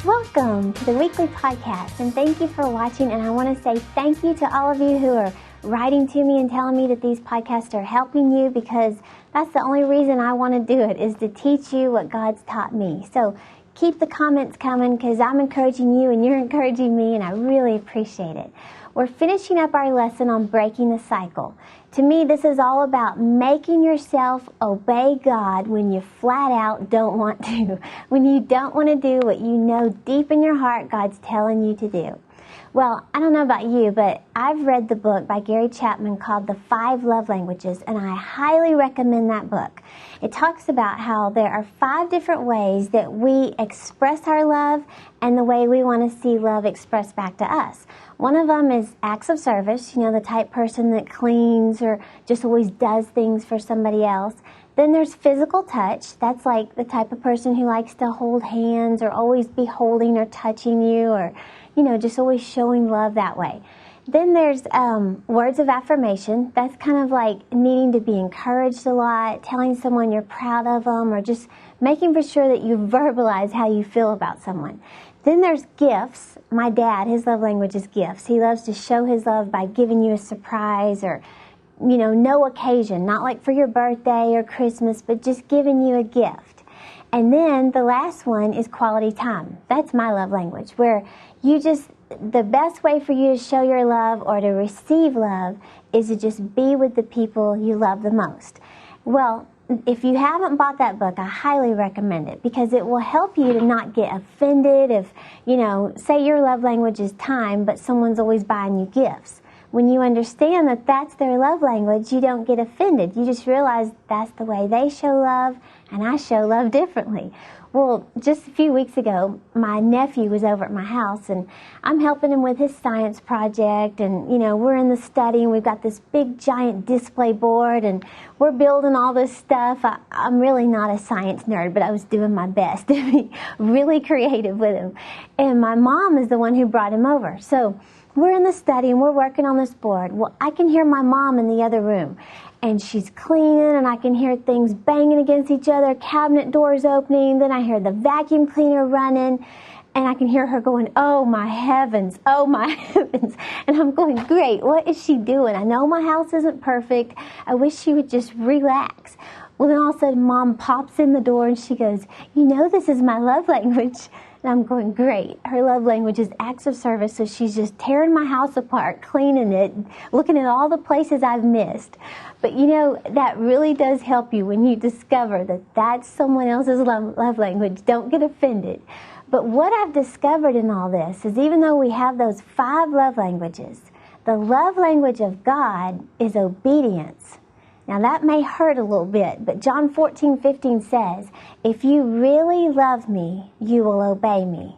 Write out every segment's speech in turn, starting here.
Welcome to the weekly podcast, and thank you for watching. And I want to say thank you to all of you who are writing to me and telling me that these podcasts are helping you, because that's the only reason I want to do it, is to teach you what God's taught me. So keep the comments coming, because I'm encouraging you and you're encouraging me, and I really appreciate it. We're finishing up our lesson on breaking the cycle. To me, this is all about making yourself obey God when you flat out don't want to, when you don't want to do what you know deep in your heart God's telling you to do. Well, I don't know about you, but I've read the book by Gary Chapman called The 5 Love Languages, and I highly recommend that book. It talks about how there are 5 different ways that we express our love and the way we want to see love expressed back to us. One of them is acts of service, the type person that cleans or just always does things for somebody else. Then there's physical touch. That's like the type of person who likes to hold hands or always be holding or touching you, or just always showing love that way. Then there's words of affirmation. That's kind of like needing to be encouraged a lot, telling someone you're proud of them, or just making for sure that you verbalize how you feel about someone. Then there's gifts. My dad, his love language is gifts. He loves to show his love by giving you a surprise, or no occasion, not like for your birthday or Christmas, but just giving you a gift. And then the last one is quality time. That's my love language, where the best way for you to show your love or to receive love is to just be with the people you love the most. Well, if you haven't bought that book, I highly recommend it, because it will help you to not get offended if, say your love language is time, but someone's always buying you gifts. When you understand that that's their love language, you don't get offended. You just realize that's the way they show love, and I show love differently. Well, just a few weeks ago, my nephew was over at my house, and I'm helping him with his science project, and, we're in the study, and we've got this big, giant display board, and we're building all this stuff. I'm really not a science nerd, but I was doing my best to be really creative with him. And my mom is the one who brought him over. So we're in the study, and we're working on this board. Well, I can hear my mom in the other room, and she's cleaning, and I can hear things banging against each other, cabinet doors opening, then I hear the vacuum cleaner running, and I can hear her going, "Oh my heavens, oh my heavens." And I'm going, great, what is she doing? I know my house isn't perfect. I wish she would just relax. Well, then all of a sudden, Mom pops in the door, and she goes, "This is my love language." And I'm going, great. Her love language is acts of service, so she's just tearing my house apart, cleaning it, looking at all the places I've missed. But that really does help you when you discover that that's someone else's love language. Don't get offended. But what I've discovered in all this is, even though we have those 5 love languages, the love language of God is obedience. Now that may hurt a little bit, but John 14:15 says, "If you really love me, you will obey me."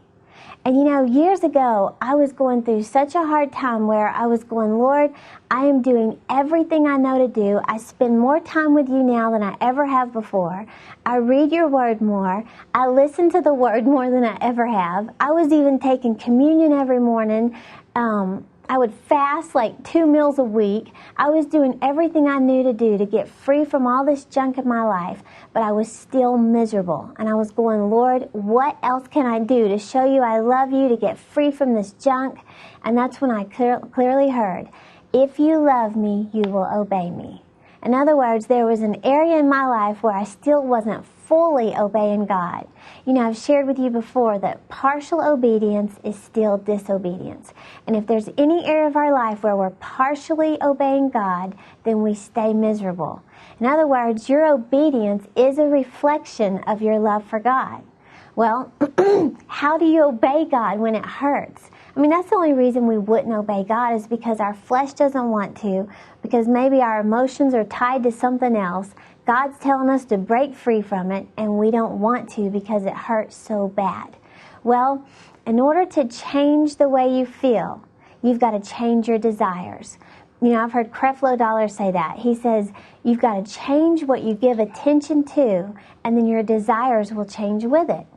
And years ago, I was going through such a hard time where I was going, "Lord, I am doing everything I know to do. I spend more time with you now than I ever have before. I read your word more. I listen to the word more than I ever have. I was even taking communion every morning. I would fast like 2 meals a week. I was doing everything I knew to do to get free from all this junk in my life, but I was still miserable. And I was going, "Lord, what else can I do to show you I love you, to get free from this junk?" And that's when I clearly heard, "If you love me, you will obey me." In other words, there was an area in my life where I still wasn't fully obeying God. I've shared with you before that partial obedience is still disobedience. And if there's any area of our life where we're partially obeying God, then we stay miserable. In other words, your obedience is a reflection of your love for God. Well, how do you obey God when it hurts? That's the only reason we wouldn't obey God, is because our flesh doesn't want to, because maybe our emotions are tied to something else. God's telling us to break free from it, and we don't want to because it hurts so bad. Well, in order to change the way you feel, you've got to change your desires. I've heard Creflo Dollar say that. He says, you've got to change what you give attention to, and then your desires will change with it.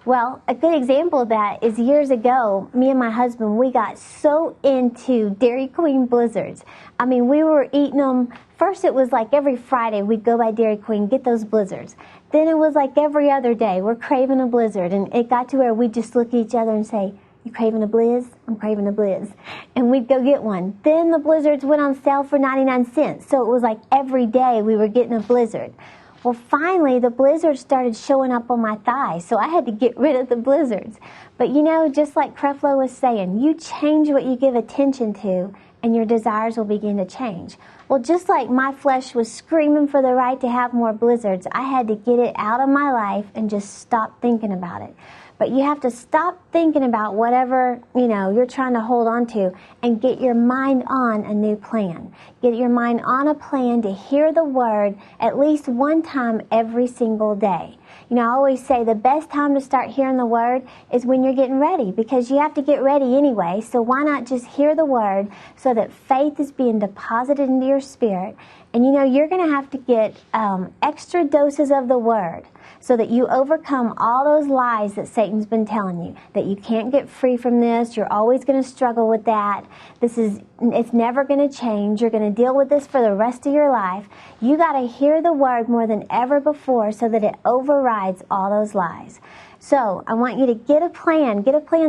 Well, a good example of that is years ago, me and my husband, we got so into Dairy Queen Blizzards. We were eating them First it was like every Friday we'd go by Dairy Queen, get those blizzards. Then it was like every other day we're craving a blizzard, and it got to where we'd just look at each other and say, "You craving a blizz? I'm craving a blizz." And we'd go get one. Then the blizzards went on sale for 99 cents, so it was like every day we were getting a blizzard. Well, finally, the blizzards started showing up on my thighs, so I had to get rid of the blizzards. But you know, just like Creflo was saying, you change what you give attention to, and your desires will begin to change. Well, just like my flesh was screaming for the right to have more blizzards, I had to get it out of my life and just stop thinking about it. But you have to stop thinking about whatever, you're trying to hold on to, and get your mind on a new plan. Get your mind on a plan to hear the word at least one time every single day. I always say the best time to start hearing the word is when you're getting ready, because you have to get ready anyway, so why not just hear the word so that faith is being deposited into your spirit. And you're going to have to get extra doses of the word so that you overcome all those lies that Satan's been telling you, that you can't get free from this, you're always going to struggle with that, it's never going to change, you're going to deal with this for the rest of your life. You got to hear the word more than ever before so that it overrides all those lies. So I want you to get a plan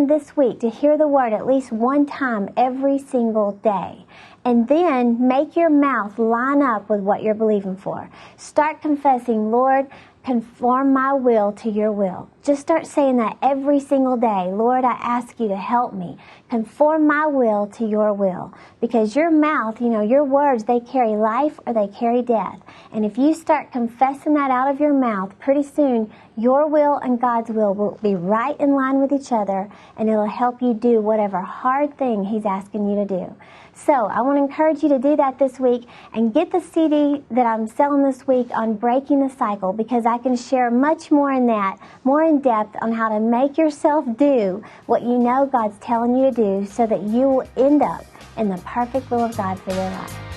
this week to hear the word at least one time every single day. And then make your mouth line up with what you're believing for. Start confessing, "Lord, conform my will to your will." Just start saying that every single day. "Lord, I ask you to help me. Conform my will to your will." Because your mouth, your words, they carry life or they carry death. And if you start confessing that out of your mouth, pretty soon your will and God's will be right in line with each other, and it'll help you do whatever hard thing He's asking you to do. So I want to encourage you to do that this week, and get the CD that I'm selling this week on breaking the cycle, because I can share much more in that, more in depth on how to make yourself do what you know God's telling you to do so that you will end up in the perfect will of God for your life.